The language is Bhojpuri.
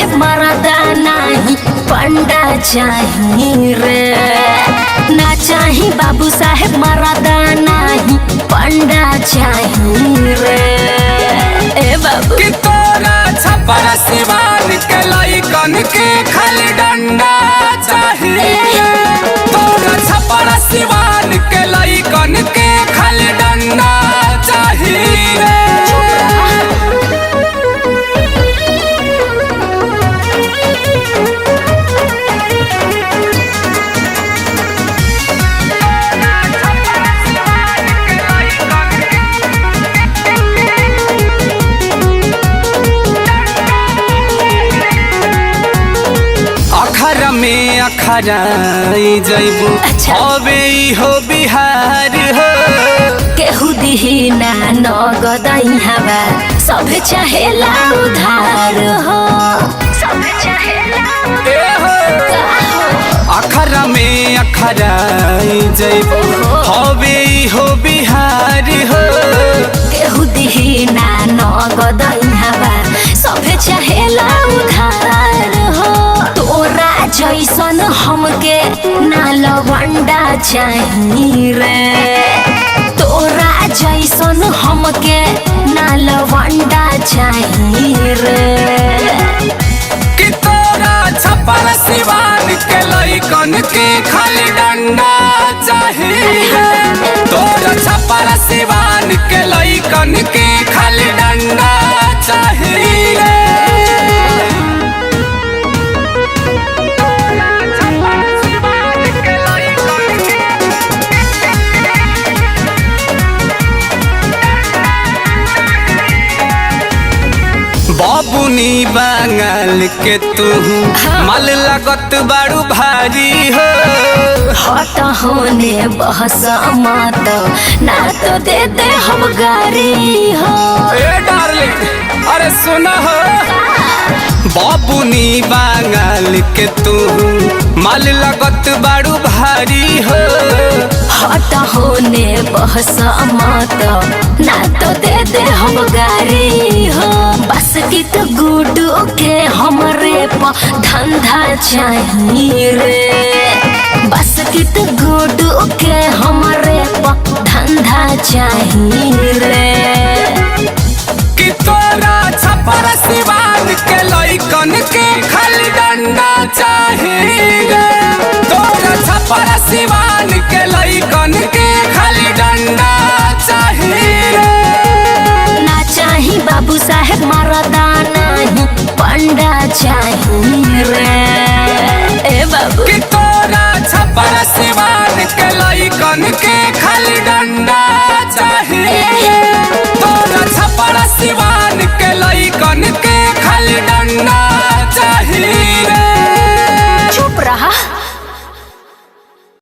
साहेब मरदा नहीं पंडा चाहिए रे। ना चाही बाबू साहेब मरदा नहीं पंडा चाहिए रे। ए बाबू कि तोरा छपर सिवान के लइकन के खाली डंडा चाहिए। तोरा छपर सिवान के लइकन के खाली डंडा चाहिए। अखरा में अखराई जइबू अच्छा। अबे हो बिहार हो। केहू दिही ना नगदई हवा सब चाहेला उधार हो। सब चाहेला ए हो अखरा में अखराई जइबू अबे हो बिहार हो। केहू दिही ना नगदई हवा सब चाहेला उधार हो। तोरा जैसन हमके ना लवंडा चाहिए रे। तोरा जैसन हमके ना लवंडा चाहिए रे। कि तोरा छपर सिवान के लइकन के खाली डंडा चाहिए। तोरा छपर सिवान के लइकन के खाली डंडा चाहिए। बाबुनी बांगल के तू मल लगत बारू भारी हो। हट होने बहस मत ना तो दे दे हम गारी हो। ए डार्लिंग अरे सुना हो बाबुनी बांगल के तू मल लगत बारू भारी हो। हट होने बहस मत ना तो दे दे हम गारी हो। बस कित गुडू के हमरे प धंधा चाहिए रे। बस कित गुडू के हमरे प धंधा चाहिए रे। कि तोरा छपर सिवान के लइकन के खाली डंडा चाहिए। तोरा छपर सिवान के लइकन के खाली डंडा चाहिए। ना चाही बाबू साहेब मरदा नहीं पंडा चाहिए रे। ए बाबू कि तोरा छपर सिवान के लइकन के